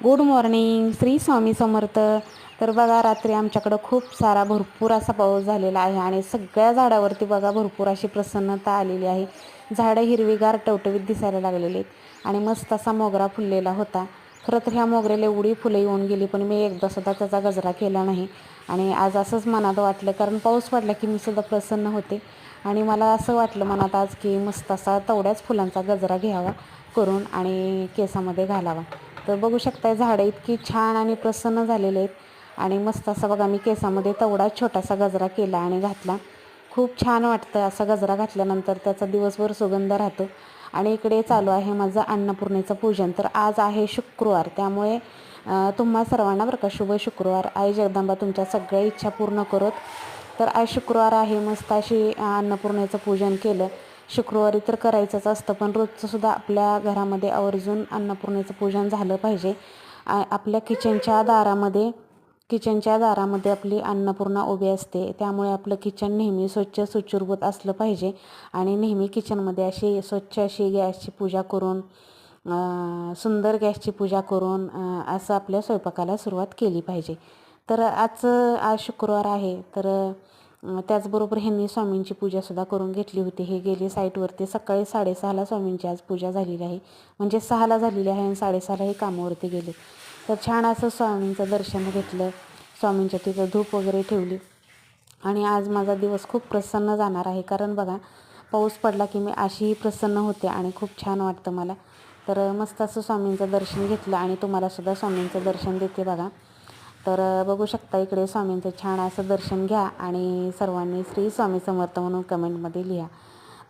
Good morning, Shri Swami Samarth. तर बघा, रात्री आमच्याकडं खूप सारा भरपूर असा पाऊस झालेला आहे आणि सगळ्या झाडावरती बघा भरपूर अशी प्रसन्नता आलेली आहे. झाडं हिरवीगार टवटवीत दिसायला लागलेली आहेत आणि मस्त असा मोगरा फुललेला होता. खरं तर ह्या मोगऱ्याला एवढी फुलं येऊन गेली, पण मी एकदा सुद्धा त्याचा गजरा केला नाही. आणि आज असंच मनात वाटलं, कारण पाऊस पडला की मी सुद्धा प्रसन्न होते. आणि मला असं वाटलं मनात आज की मस्त असा तेवढ्याच फुलांचा गजरा घ्यावा करून आणि केसामध्ये घालावा. तर बघू शकताय, झाडं इतकी छान आणि प्रसन्न झालेले आहेत. आणि मस्त असं बघा, मी केसामध्ये तेवढाच छोटासा गजरा केला आणि घातला. खूप छान वाटतं असा गजरा घातल्यानंतर, त्याचा दिवसभर सुगंध राहतो. आणि इकडे चालू आहे माझं अन्नपूर्णेचं पूजन. तर आज आहे शुक्रवार, त्यामुळे तुम्हा सर्वांना बरं का शुभ शुक्रवार. आई जगदंबा तुमच्या सगळ्या इच्छा पूर्ण करोत. तर आज शुक्रवार आहे, मस्त अशी अन्नपूर्णेचं पूजन केलं. शुक्रवारी तर करायचंच असतं, पण रोजचं सुद्धा आपल्या घरामध्ये आवर्जून अन्नपूर्णेचं पूजन झालं पाहिजे. आपल्या किचनच्या दारामध्ये आपली अन्नपूर्णा उभी असते, त्यामुळे आपलं किचन नेहमी स्वच्छ सुशुरूत असलं पाहिजे. आणि नेहमी किचनमध्ये अशी स्वच्छ अशी गॅसची पूजा करून, सुंदर गॅसची पूजा करून असं आपल्या स्वयंपाकाला सुरुवात केली पाहिजे. तर आज शुक्रवार आहे, तर त्याचबरोबर ह्यांनी स्वामींची पूजासुद्धा करून घेतली होती. हे गेले साईटवरती. सकाळी 6:30ला स्वामींची आज पूजा झालेली आहे, म्हणजे 6ला झालेली आहे आणि 6:30ला हे कामावरती गेले. तर छान असं स्वामींचं दर्शन घेतलं, स्वामींच्या तिथं धूप वगैरे ठेवली. आणि आज माझा दिवस खूप प्रसन्न जाणार आहे, कारण बघा पाऊस पडला की मी अशीही प्रसन्न होते आणि खूप छान वाटतं मला. तर मस्त असं स्वामींचं दर्शन घेतलं आणि तुम्हालासुद्धा स्वामींचं दर्शन देते बघा. तर बघू शकता, इकडे स्वामींचं छान असं दर्शन घ्या आणि सर्वांनी श्री स्वामी समर्थ म्हणून कमेंटमध्ये लिहा.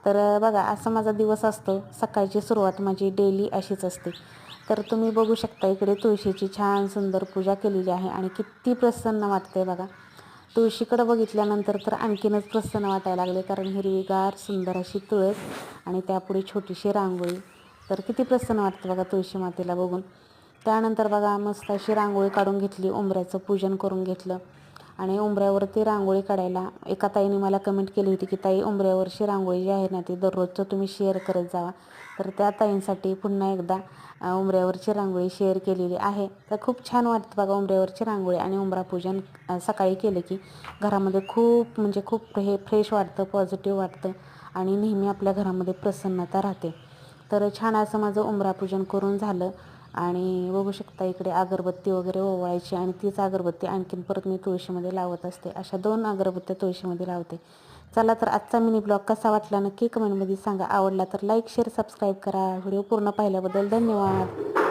तर बघा, असा माझा दिवस असतो. सकाळची सुरुवात माझी डेली अशीच असते. तर तुम्ही बघू शकता, इकडे तुळशीची छान सुंदर पूजा केलेली आहे आणि किती प्रसन्न वाटते बघा. तुळशीकडं बघितल्यानंतर तर आणखीनच प्रसन्न वाटायला लागले, कारण हिरवीगार सुंदर अशी तुळस आणि त्यापुढे छोटीशी रांगोळी. तर किती प्रसन्न वाटतं बघा तुळशी मातेला बघून. त्यानंतर बघा मस्त अशी रांगोळी काढून घेतली, उंबऱ्याचं पूजन करून घेतलं. आणि उंबऱ्यावरती रांगोळी काढायला एका ताईने मला कमेंट केली होती की ताई, उंबऱ्यावरची रांगोळी जी आहे ना ती दररोजचं तुम्ही शेअर करत जावा. तर त्या ताईंसाठी पुन्हा एकदा उंबऱ्यावरची रांगोळी शेअर केलेली आहे. तर खूप छान वाटतं बघा उंबऱ्यावरची रांगोळी आणि उंबरा पूजन सकाळी केलं की घरामध्ये खूप म्हणजे खूप हे फ्रेश वाटतं, पॉझिटिव्ह वाटतं आणि नेहमी आपल्या घरामध्ये प्रसन्नता राहते. तर छान असं माझं उंबरा पूजन करून झालं. आणि बघू शकता, इकडे अगरबत्ती वगैरे ओवाळायची आणि तीच अगरबत्ती आणखीन परत मी तुळशीमध्ये लावत असते. अशा 2 अगरबत्त्या तुळशीमध्ये लावते. चला, तर आजचा मिनी ब्लॉग कसा वाटला नक्की कमेंटमध्ये सांगा. आवडला तर लाईक, शेअर, सबस्क्राईब करा. व्हिडिओ पूर्ण पाहिल्याबद्दल धन्यवाद.